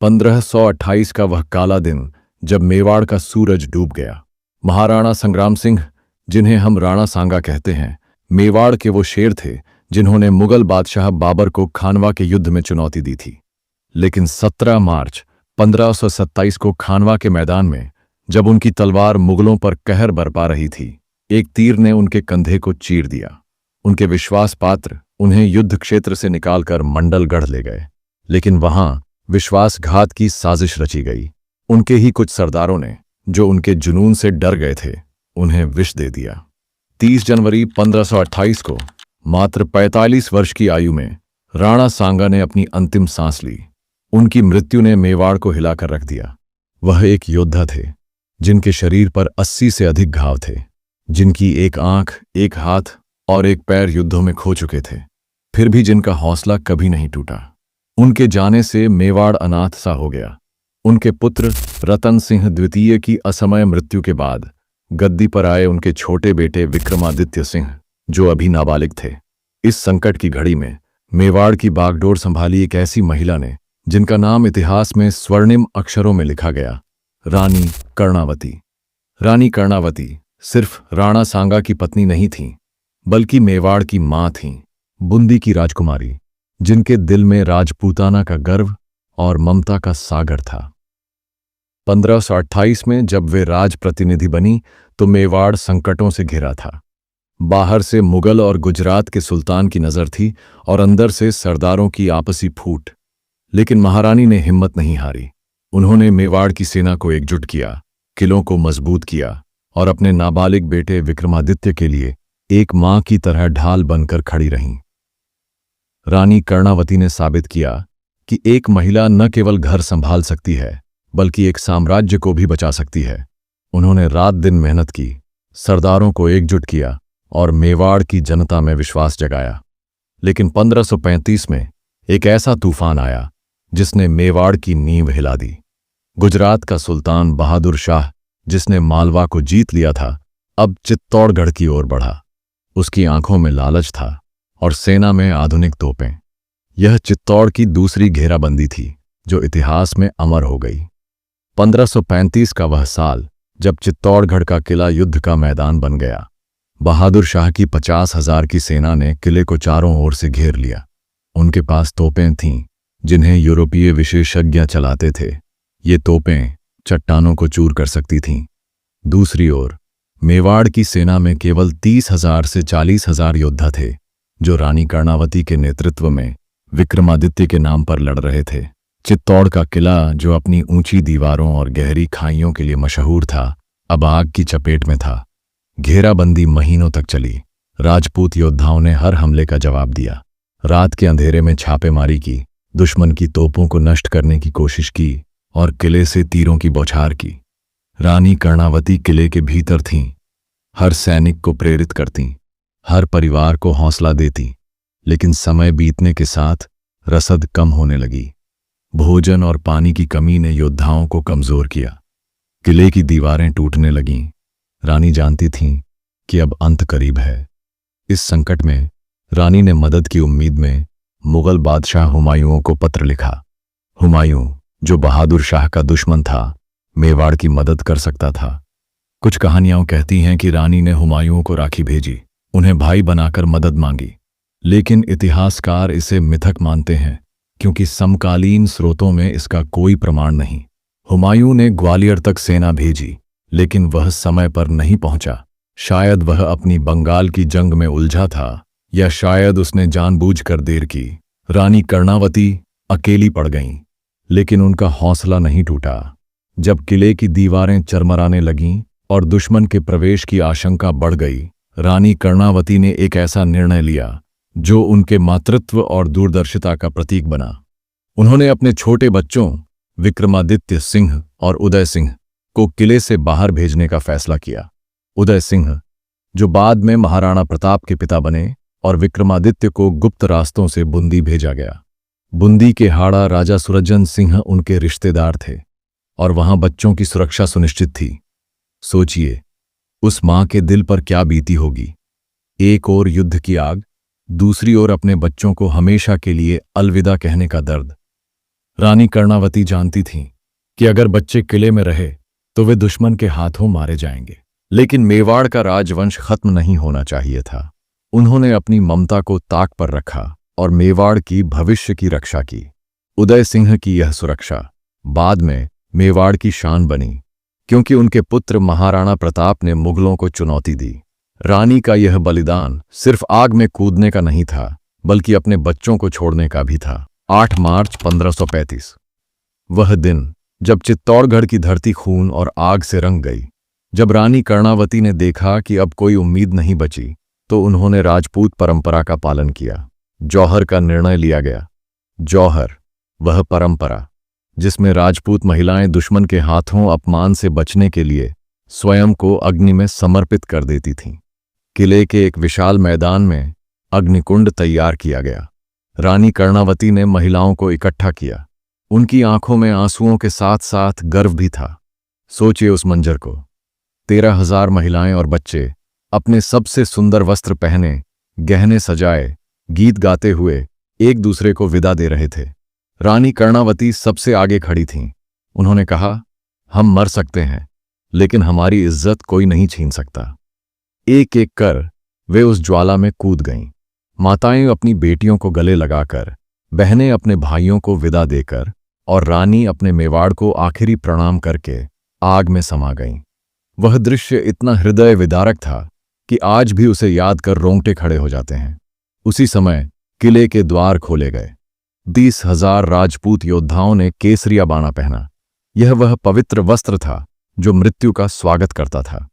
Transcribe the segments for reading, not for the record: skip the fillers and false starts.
1528 का वह काला दिन जब मेवाड़ का सूरज डूब गया। महाराणा संग्राम सिंह, जिन्हें हम राणा सांगा कहते हैं, मेवाड़ के वो शेर थे जिन्होंने मुगल बादशाह बाबर को खानवा के युद्ध में चुनौती दी थी। लेकिन 17 मार्च 1527 को खानवा के मैदान में जब उनकी तलवार मुगलों पर कहर बरपा रही थी, एक तीर ने उनके कंधे को चीर दिया। उनके विश्वास पात्र उन्हें युद्ध क्षेत्र से निकालकर मंडलगढ़ ले गए, लेकिन वहां विश्वासघात की साजिश रची गई। उनके ही कुछ सरदारों ने, जो उनके जुनून से डर गए थे, उन्हें विष दे दिया। 30 जनवरी 1528 को मात्र 45 वर्ष की आयु में राणा सांगा ने अपनी अंतिम सांस ली। उनकी मृत्यु ने मेवाड़ को हिलाकर रख दिया। वह एक योद्धा थे जिनके शरीर पर 80 से अधिक घाव थे, जिनकी एक आंख, एक हाथ और एक पैर युद्धों में खो चुके थे, फिर भी जिनका हौसला कभी नहीं टूटा। उनके जाने से मेवाड़ अनाथ सा हो गया। उनके पुत्र रतन सिंह द्वितीय की असमय मृत्यु के बाद गद्दी पर आए उनके छोटे बेटे विक्रमादित्य सिंह, जो अभी नाबालिग थे। इस संकट की घड़ी में मेवाड़ की बागडोर संभाली एक ऐसी महिला ने जिनका नाम इतिहास में स्वर्णिम अक्षरों में लिखा गया, रानी कर्णावती। रानी कर्णावती सिर्फ राणा सांगा की पत्नी नहीं थीं, बल्कि मेवाड़ की मां थीं, बूंदी की राजकुमारी, जिनके दिल में राजपूताना का गर्व और ममता का सागर था। 1528 में जब वे राजप्रतिनिधि बनी तो मेवाड़ संकटों से घिरा था। बाहर से मुगल और गुजरात के सुल्तान की नजर थी और अंदर से सरदारों की आपसी फूट। लेकिन महारानी ने हिम्मत नहीं हारी। उन्होंने मेवाड़ की सेना को एकजुट किया, किलों को मजबूत किया और अपने नाबालिग बेटे विक्रमादित्य के लिए एक मां की तरह ढाल बनकर खड़ी रहीं। रानी कर्णावती ने साबित किया कि एक महिला न केवल घर संभाल सकती है, बल्कि एक साम्राज्य को भी बचा सकती है। उन्होंने रात दिन मेहनत की, सरदारों को एकजुट किया और मेवाड़ की जनता में विश्वास जगाया। लेकिन 1535 में एक ऐसा तूफान आया जिसने मेवाड़ की नींव हिला दी। गुजरात का सुल्तान बहादुर शाह, जिसने मालवा को जीत लिया था, अब चित्तौड़गढ़ की ओर बढ़ा। उसकी आंखों में लालच था और सेना में आधुनिक तोपें। यह चित्तौड़ की दूसरी घेराबंदी थी जो इतिहास में अमर हो गई। 1535 का वह साल जब चित्तौड़गढ़ का किला युद्ध का मैदान बन गया। बहादुर शाह की 50,000 की सेना ने किले को चारों ओर से घेर लिया। उनके पास तोपें थीं जिन्हें यूरोपीय विशेषज्ञ चलाते थे। ये तोपें चट्टानों को चूर कर सकती थीं। दूसरी ओर मेवाड़ की सेना में केवल 30,000 से 40,000 योद्धा थे, जो रानी कर्णावती के नेतृत्व में विक्रमादित्य के नाम पर लड़ रहे थे। चित्तौड़ का किला, जो अपनी ऊंची दीवारों और गहरी खाइयों के लिए मशहूर था, अब आग की चपेट में था। घेराबंदी महीनों तक चली। राजपूत योद्धाओं ने हर हमले का जवाब दिया। रात के अंधेरे में छापेमारी की, दुश्मन की तोपों को नष्ट करने की कोशिश की और किले से तीरों की बौछार की। रानी कर्णावती किले के भीतर थीं, हर सैनिक को प्रेरित करतीं, हर परिवार को हौसला देती। लेकिन समय बीतने के साथ रसद कम होने लगी। भोजन और पानी की कमी ने योद्धाओं को कमजोर किया। किले की दीवारें टूटने लगीं। रानी जानती थीं कि अब अंत करीब है। इस संकट में रानी ने मदद की उम्मीद में मुगल बादशाह हुमायूं को पत्र लिखा। हुमायूं, जो बहादुर शाह का दुश्मन था, मेवाड़ की मदद कर सकता था। कुछ कहानियां कहती हैं कि रानी ने हुमायूं को राखी भेजी, उन्हें भाई बनाकर मदद मांगी। लेकिन इतिहासकार इसे मिथक मानते हैं, क्योंकि समकालीन स्रोतों में इसका कोई प्रमाण नहीं। हुमायूं ने ग्वालियर तक सेना भेजी, लेकिन वह समय पर नहीं पहुंचा। शायद वह अपनी बंगाल की जंग में उलझा था, या शायद उसने जानबूझकर देर की। रानी कर्णावती अकेली पड़ गईं, लेकिन उनका हौसला नहीं टूटा। जब किले की दीवारें चरमराने लगीं और दुश्मन के प्रवेश की आशंका बढ़ गई, रानी कर्णावती ने एक ऐसा निर्णय लिया जो उनके मातृत्व और दूरदर्शिता का प्रतीक बना। उन्होंने अपने छोटे बच्चों विक्रमादित्य सिंह और उदय सिंह को किले से बाहर भेजने का फैसला किया। उदय सिंह, जो बाद में महाराणा प्रताप के पिता बने, और विक्रमादित्य को गुप्त रास्तों से बूंदी भेजा गया। बूंदी के हाड़ा राजा सुरजन सिंह उनके रिश्तेदार थे और वहां बच्चों की सुरक्षा सुनिश्चित थी। सोचिए, उस मां के दिल पर क्या बीती होगी। एक ओर युद्ध की आग, दूसरी ओर अपने बच्चों को हमेशा के लिए अलविदा कहने का दर्द। रानी कर्णावती जानती थीं कि अगर बच्चे किले में रहे तो वे दुश्मन के हाथों मारे जाएंगे, लेकिन मेवाड़ का राजवंश खत्म नहीं होना चाहिए था। उन्होंने अपनी ममता को ताक पर रखा और मेवाड़ की भविष्य की रक्षा की। उदय सिंह की यह सुरक्षा बाद में मेवाड़ की शान बनी, क्योंकि उनके पुत्र महाराणा प्रताप ने मुगलों को चुनौती दी। रानी का यह बलिदान सिर्फ आग में कूदने का नहीं था, बल्कि अपने बच्चों को छोड़ने का भी था। 8 मार्च 1535 वह दिन जब चित्तौड़गढ़ की धरती खून और आग से रंग गई। जब रानी कर्णावती ने देखा कि अब कोई उम्मीद नहीं बची, तो उन्होंने राजपूत परंपरा का पालन किया। जौहर का निर्णय लिया गया। जौहर वह परंपरा जिसमें राजपूत महिलाएं दुश्मन के हाथों अपमान से बचने के लिए स्वयं को अग्नि में समर्पित कर देती थीं। किले के एक विशाल मैदान में अग्निकुंड तैयार किया गया। रानी कर्णावती ने महिलाओं को इकट्ठा किया। उनकी आंखों में आंसुओं के साथ साथ गर्व भी था। सोचिए उस मंजर को। 13,000 महिलाएं और बच्चे अपने सबसे सुंदर वस्त्र पहने, गहने सजाए, गीत गाते हुए एक दूसरे को विदा दे रहे थे। रानी कर्णावती सबसे आगे खड़ी थीं। उन्होंने कहा, हम मर सकते हैं, लेकिन हमारी इज्जत कोई नहीं छीन सकता। एक एक कर वे उस ज्वाला में कूद गईं। माताएं अपनी बेटियों को गले लगाकर, बहनें अपने भाइयों को विदा देकर और रानी अपने मेवाड़ को आखिरी प्रणाम करके आग में समा गईं। वह दृश्य इतना हृदय विदारक था कि आज भी उसे याद कर रोंगटे खड़े हो जाते हैं। उसी समय किले के द्वार खोले गए। 20,000 राजपूत योद्धाओं ने केसरिया बाना पहना। यह वह पवित्र वस्त्र था जो मृत्यु का स्वागत करता था।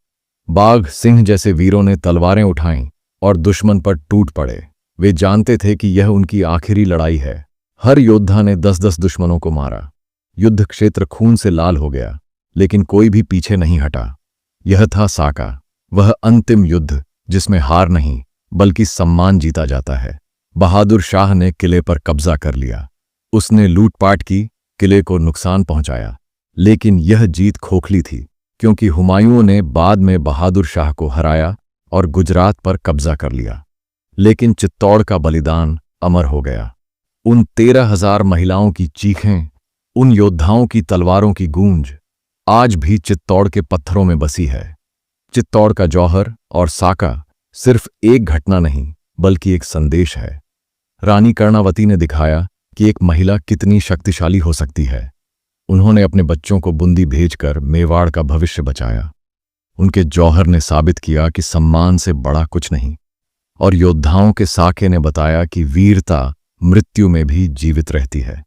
बाघ सिंह जैसे वीरों ने तलवारें उठाईं और दुश्मन पर टूट पड़े। वे जानते थे कि यह उनकी आखिरी लड़ाई है। हर योद्धा ने 10-10 दुश्मनों को मारा। युद्ध क्षेत्र खून से लाल हो गया, लेकिन कोई भी पीछे नहीं हटा। यह था साका, वह अंतिम युद्ध जिसमें हार नहीं बल्कि सम्मान जीता जाता है। बहादुर शाह ने किले पर कब्जा कर लिया। उसने लूटपाट की, किले को नुकसान पहुंचाया, लेकिन यह जीत खोखली थी, क्योंकि हुमायूं ने बाद में बहादुर शाह को हराया और गुजरात पर कब्जा कर लिया। लेकिन चित्तौड़ का बलिदान अमर हो गया। उन 13,000 महिलाओं की चीखें, उन योद्धाओं की तलवारों की गूंज आज भी चित्तौड़ के पत्थरों में बसी है। चित्तौड़ का जौहर और साका सिर्फ एक घटना नहीं बल्कि एक संदेश है। रानी कर्णावती ने दिखाया कि एक महिला कितनी शक्तिशाली हो सकती है। उन्होंने अपने बच्चों को बूंदी भेजकर मेवाड़ का भविष्य बचाया। उनके जौहर ने साबित किया कि सम्मान से बड़ा कुछ नहीं, और योद्धाओं के साके ने बताया कि वीरता मृत्यु में भी जीवित रहती है।